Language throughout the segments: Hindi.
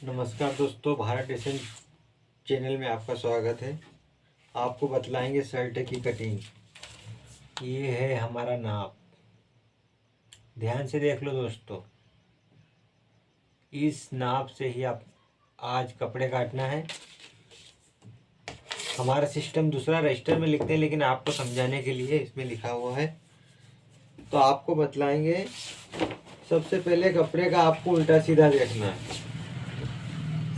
नमस्कार दोस्तों, भारत डिजाइन चैनल में आपका स्वागत है। आपको बतलाएंगे शर्ट की कटिंग। ये है हमारा नाप। ध्यान से देख लो दोस्तों, इस नाप से ही आप आज कपड़े काटना है। हमारा सिस्टम दूसरा रजिस्टर में लिखते हैं, लेकिन आपको समझाने के लिए इसमें लिखा हुआ है। तो आपको बतलाएंगे, सबसे पहले कपड़े का आपको उल्टा सीधा देखना है।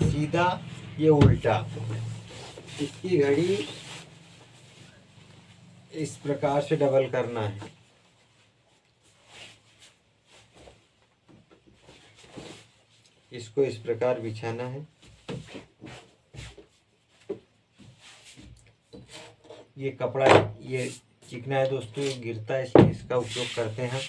सीधा, ये उल्टा। इसकी घड़ी इस प्रकार से डबल करना है। इसको इस प्रकार बिछाना है। ये कपड़ा ये चिकना है दोस्तों, ये गिरता है, इसलिए इसका उपयोग करते हैं।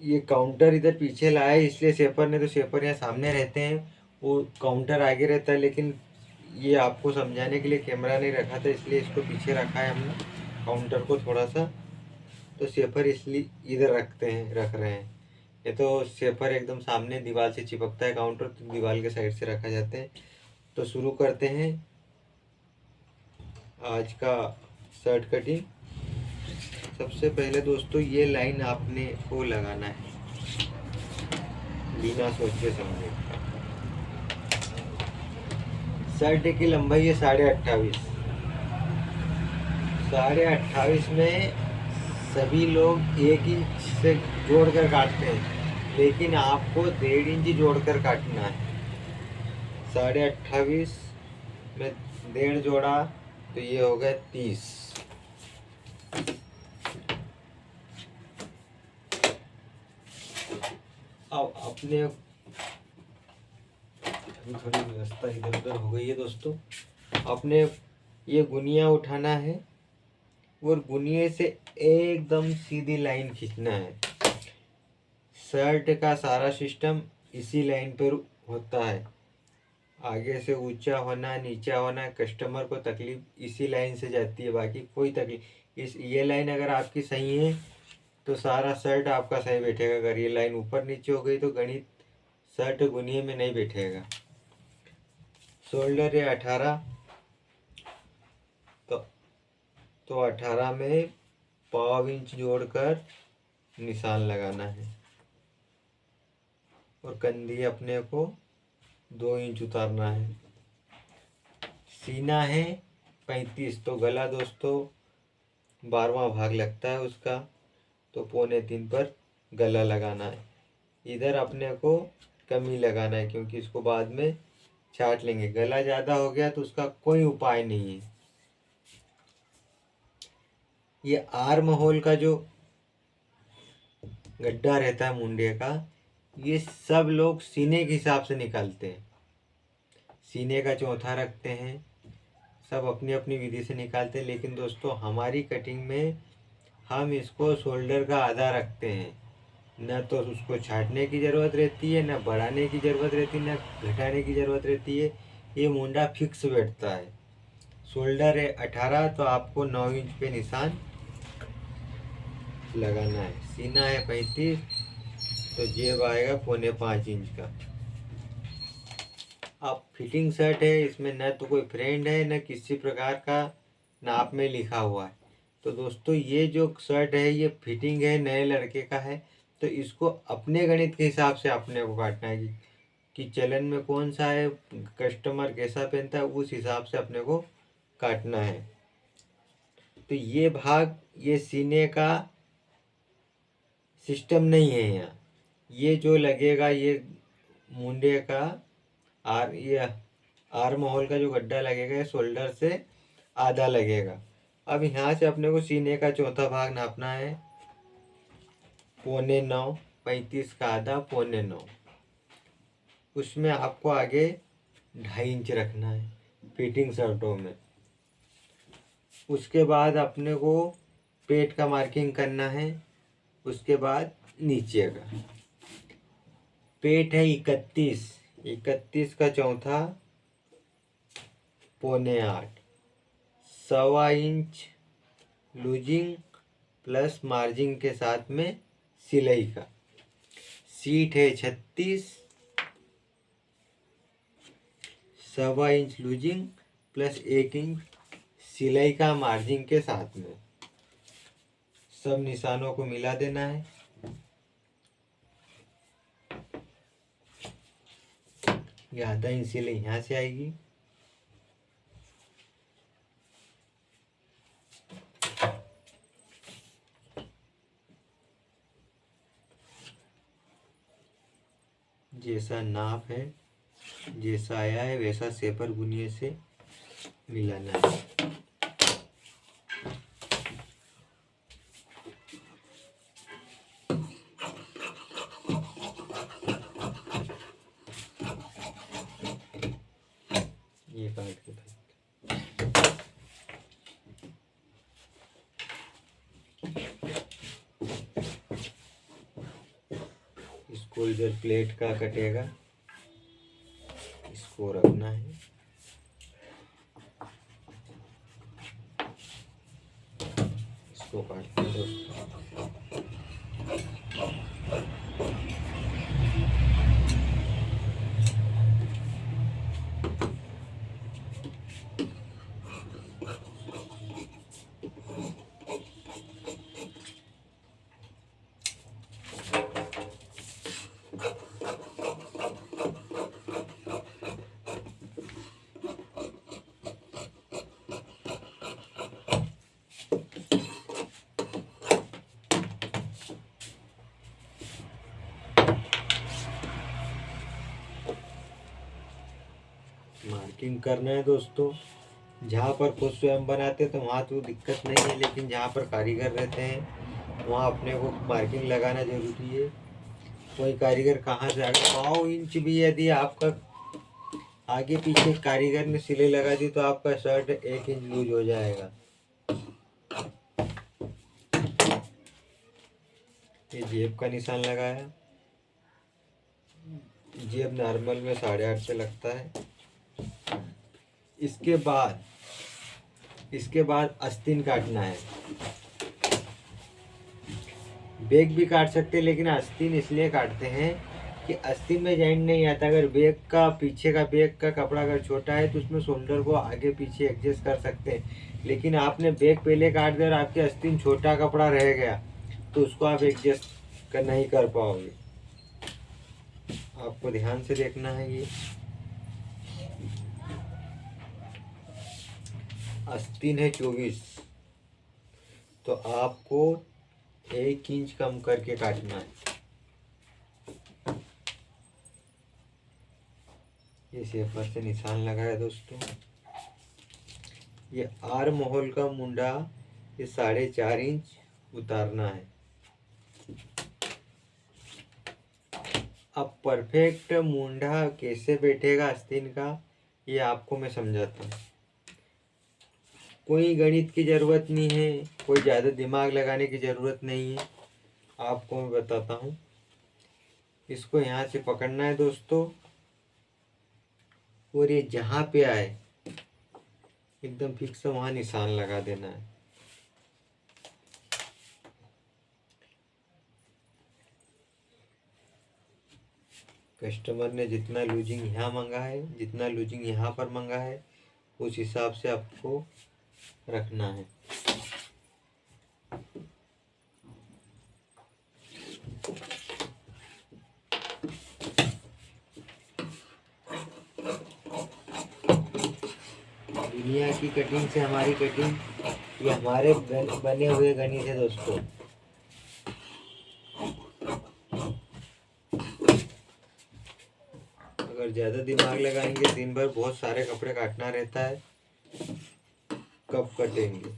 ये काउंटर इधर पीछे लाया है, इसलिए शेपर ने, तो शेपर यहाँ सामने रहते हैं, वो काउंटर आगे रहता है। लेकिन ये आपको समझाने के लिए कैमरा नहीं रखा था, इसलिए इसको पीछे रखा है हमने काउंटर को थोड़ा सा। तो शेपर इसलिए इधर रख रहे हैं। ये तो शेपर एकदम सामने दीवार से चिपकता है काउंटर, तो दीवार के साइड से रखा जाता है। तो शुरू करते हैं आज का शर्ट कटिंग। सबसे पहले दोस्तों, ये लाइन आपने को लगाना है बिना सोचे समझे। शर्ट की लंबाई है 28.5। 28.5 में सभी लोग 1 इंच से जोड़कर काटते हैं, लेकिन आपको 1.5 इंच जोड़कर काटना है। 28.5 में 1.5 जोड़ा तो ये हो गया 30। अब अपने अभी थोड़ी व्यवस्था इधर उधर हो गई है दोस्तों। अपने ये गुनिया उठाना है और गुनिये से एकदम सीधी लाइन खींचना है। शर्ट का सारा सिस्टम इसी लाइन पर होता है। आगे से ऊंचा होना, नीचा होना, कस्टमर को तकलीफ इसी लाइन से जाती है, बाकी कोई तकलीफ। ये लाइन अगर आपकी सही है तो सारा शर्ट आपका सही बैठेगा। अगर ये लाइन ऊपर नीचे हो गई तो गणित शर्ट गुनिये में नहीं बैठेगा। शोल्डर है 18, तो 18 में 1/4 इंच जोड़कर निशान लगाना है। और कंधी अपने को 2 इंच उतारना है। सीना है 35, तो गला दोस्तों 12वां भाग लगता है उसका, तो 2.25 पर गला लगाना है। इधर अपने को कमी लगाना है, क्योंकि इसको बाद में छाट लेंगे। गला ज़्यादा हो गया तो उसका कोई उपाय नहीं है। ये आर्म होल का जो गड्ढा रहता है मुंडे का, ये सब लोग सीने के हिसाब से निकालते हैं। सीने का चौथा रखते हैं, सब अपनी अपनी विधि से निकालते हैं। लेकिन दोस्तों हमारी कटिंग में हम इसको शोल्डर का आधा रखते हैं। न तो उसको छाटने की ज़रूरत रहती है, न बढ़ाने की ज़रूरत रहती है, न घटाने की ज़रूरत रहती है। ये मुंडा फिक्स बैठता है। शोल्डर है 18, तो आपको 9 इंच पे निशान लगाना है। सीना है 35, तो जेब आएगा 4.25 इंच का। अब फिटिंग शर्ट है, इसमें न तो कोई फ्रेंड है, न किसी प्रकार का नाप में लिखा हुआ है। तो दोस्तों ये जो शर्ट है ये फिटिंग है, नए लड़के का है, तो इसको अपने गणित के हिसाब से अपने को काटना है कि चलन में कौन सा है, कस्टमर कैसा पहनता है, उस हिसाब से अपने को काटना है। तो ये भाग, ये सीने का सिस्टम नहीं है यहाँ। ये जो लगेगा, ये मुंडे का ये आर्म होल का जो गड्ढा लगेगा, ये शोल्डर से आधा लगेगा। अब यहाँ से अपने को सीने का चौथा भाग नापना है 8.25। 35 का आधा 8.25। उसमें आपको आगे 2.5 इंच रखना है फिटिंग शर्टों में। उसके बाद अपने को पेट का मार्किंग करना है। उसके बाद नीचे का पेट है 31। 31 का चौथा 7.25। 1.25 इंच लूजिंग प्लस मार्जिन के साथ में सिलाई का। सीट है 36, 1.25 इंच लूजिंग प्लस 1 इंच सिलाई का मार्जिन के साथ में सब निशानों को मिला देना है। ये आधा इंच सिलाई यहाँ से आएगी, जैसा नाप है जैसा आया है वैसा सेपर बुनिए से मिलाना है। ये काट के इसको इधर प्लेट का कटेगा, इसको रखना है। इसको काटते हैं दोस्तों। मार्किंग करना है दोस्तों। जहाँ पर खुद स्वयं बनाते तो वहाँ तो दिक्कत नहीं है, लेकिन जहाँ पर कारीगर रहते हैं वहाँ अपने को मार्किंग लगाना जरूरी है। कोई कारीगर कहाँ से आगे 1.5 इंच भी यदि आपका आगे पीछे कारीगर ने सिलाई लगा दी तो आपका शर्ट 1 इंच लूज हो जाएगा। ये जेब का निशान लगाया, जेब नॉर्मल में 8.5 से लगता है। इसके बाद आस्तीन काटना है। बैग भी काट सकते हैं, लेकिन आस्तीन इसलिए काटते हैं कि आस्तीन में जॉइंट नहीं आता। अगर बैग का पीछे का बैग का कपड़ा अगर छोटा है तो उसमें शोल्डर को आगे पीछे एडजस्ट कर सकते हैं, लेकिन आपने बैग पहले काट दिया और आपके आस्तीन छोटा कपड़ा रह गया तो उसको आप एडजस्ट नहीं कर पाओगे। आपको ध्यान से देखना है। ये आस्तीन है 24, तो आपको 1 इंच कम करके काटना है। ये सेपर से निशान लगाया दोस्तों। ये आर्म होल का मुंडा ये 4.5 इंच उतारना है। अब परफेक्ट मुंडा कैसे बैठेगा आस्तीन का ये आपको मैं समझाता हूँ। कोई गणित की ज़रूरत नहीं है, कोई ज़्यादा दिमाग लगाने की ज़रूरत नहीं है, आपको मैं बताता हूँ। इसको यहाँ से पकड़ना है दोस्तों, और ये जहाँ पे आए एकदम फिक्स वहाँ निशान लगा देना है। कस्टमर ने जितना लूजिंग यहाँ मंगा है, जितना लूजिंग यहाँ पर मंगा है, उस हिसाब से आपको रखना है। दुनिया की कटिंग से हमारी कटिंग ये हमारे बने हुए गणित है दोस्तों। अगर ज़्यादा दिमाग लगाएंगे, दिन भर बहुत सारे कपड़े काटना रहता है, कब कटेंगे।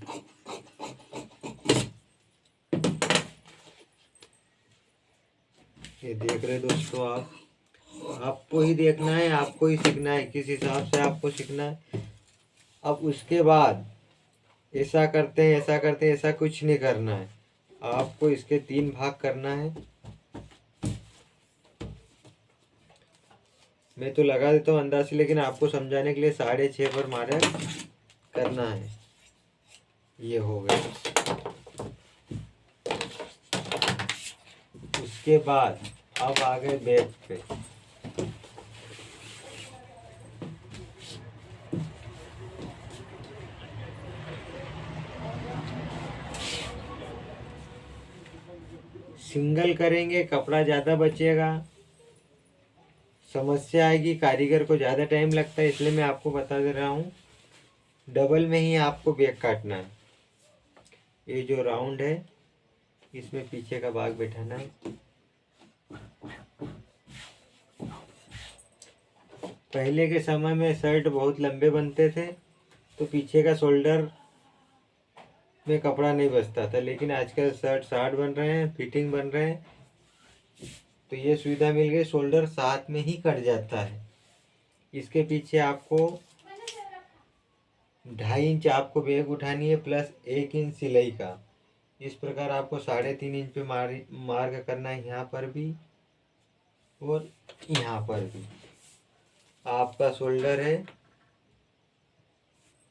ये देख रहे दोस्तों, आपको ही देखना है, आपको ही सीखना है, किस हिसाब से आपको सीखना है। अब उसके बाद ऐसा करते हैं, ऐसा करते हैं, ऐसा कुछ नहीं करना है। आपको इसके 3 भाग करना है। मैं तो लगा देता हूँ अंदाज से, लेकिन आपको समझाने के लिए 6.5 पर मार्क करना है। ये हो गया। उसके बाद अब आ गए बैक पे। सिंगल करेंगे कपड़ा ज़्यादा बचेगा, समस्या आएगी, कारीगर को ज़्यादा टाइम लगता है, इसलिए मैं आपको बता दे रहा हूँ डबल में ही आपको बैक काटना है। ये जो राउंड है इसमें पीछे का भाग बैठाना है। पहले के समय में शर्ट बहुत लंबे बनते थे तो पीछे का शोल्डर में कपड़ा नहीं बचता था, लेकिन आजकल शर्ट शार्ट बन रहे हैं, फिटिंग बन रहे हैं, तो ये सुविधा मिल गई, शोल्डर साथ में ही कट जाता है। इसके पीछे आपको 2.5 इंच आपको बैग उठानी है प्लस 1 इंच सिलाई का। इस प्रकार आपको 3.5 इंच पे मार्क करना है, यहाँ पर भी और यहाँ पर भी। आपका शोल्डर है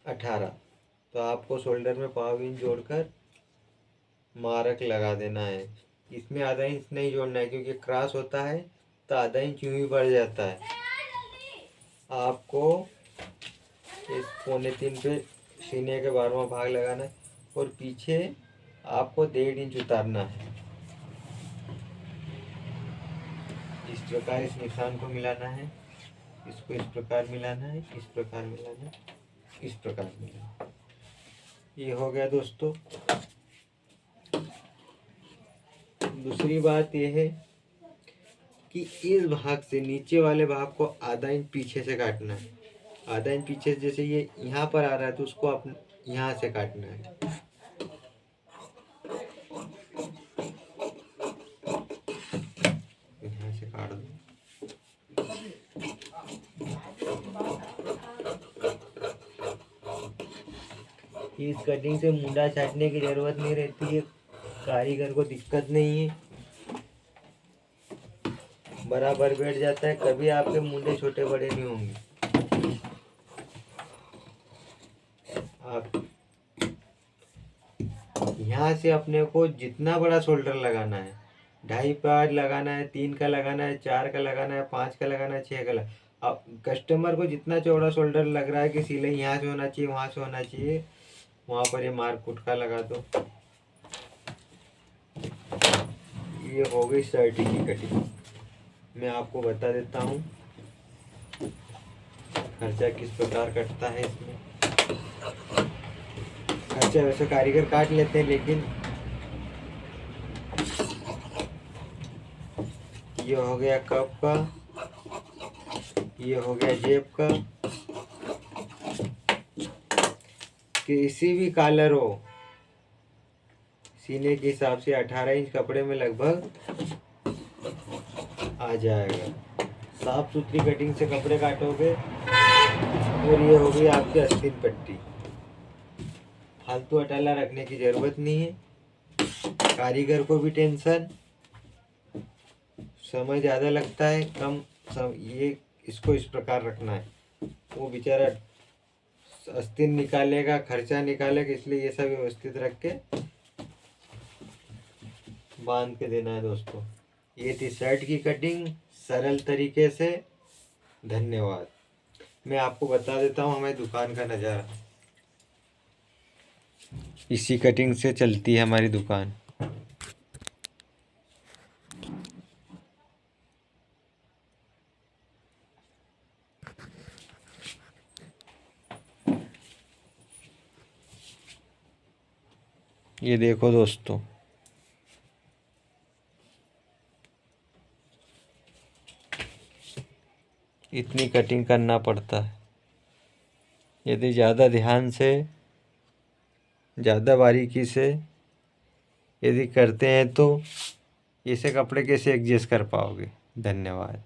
18, तो आपको शोल्डर में 1/4 इंच जोड़कर मार्क लगा देना है। इसमें आधा इंच नहीं जोड़ना है क्योंकि क्रॉस होता है तो आधा इंच यूं ही बढ़ जाता है। आपको इस 2.25 पे सीने के 12वां भाग लगाना है और पीछे आपको 1.5 इंच उतारना है। इस प्रकार इस निशान को मिलाना है, इसको इस प्रकार मिलाना है, इस प्रकार मिलाना है, इस प्रकार मिलाना। ये हो गया दोस्तों। दूसरी बात यह है कि इस भाग से नीचे वाले भाग को आधा इंच पीछे से काटना है। आधा इंच पीछे से, जैसे ये यहाँ पर आ रहा है तो उसको आप यहाँ से काटना है। यहाँ से काट दो। इस कटिंग से मुंडा छाटने की जरूरत नहीं रहती है, कारीगर को दिक्कत नहीं है, बराबर बैठ जाता है, कभी आपके मुंडे छोटे बड़े नहीं होंगे। आप यहाँ से अपने को जितना बड़ा शोल्डर लगाना है, 2.5 पाँच लगाना है, 3 का लगाना है, 4 का लगाना है, 5 का लगाना है, 6 का लगाना है। अब कस्टमर को जितना चौड़ा शोल्डर लग रहा है कि सिलाई यहाँ से होना चाहिए, वहाँ से होना चाहिए, वहाँ पर ये मार्क फुटका लगा दो। ये हो गई शर्ट की कटिंग। मैं आपको बता देता हूँ खर्चा किस प्रकार कटता है इसमें। खर्चा वैसे कारीगर काट लेते हैं, लेकिन ये हो गया कप का, ये हो गया जेब का। किसी भी कॉलर हो सीने के हिसाब से 18 इंच कपड़े में लगभग आ जाएगा। साफ सुथरी कटिंग से कपड़े काटोगे और ये हो गई आपकी आस्तीन पट्टी। फालतू अटाला रखने की जरूरत नहीं है, कारीगर को भी टेंशन, समय ज़्यादा लगता है, कम ये इसको इस प्रकार रखना है। वो बेचारा आस्तीन निकालेगा, खर्चा निकालेगा, इसलिए ये सब व्यवस्थित रख के बांध के देना है दोस्तों। ये थी शर्ट की कटिंग सरल तरीके से। धन्यवाद। मैं आपको बता देता हूँ हमारी दुकान का नज़ारा। इसी कटिंग से चलती है हमारी दुकान। ये देखो दोस्तों, इतनी कटिंग करना पड़ता है। यदि ज़्यादा ध्यान से, ज़्यादा बारीकी से यदि करते हैं तो इसे कपड़े कैसे एडजस्ट कर पाओगे। धन्यवाद।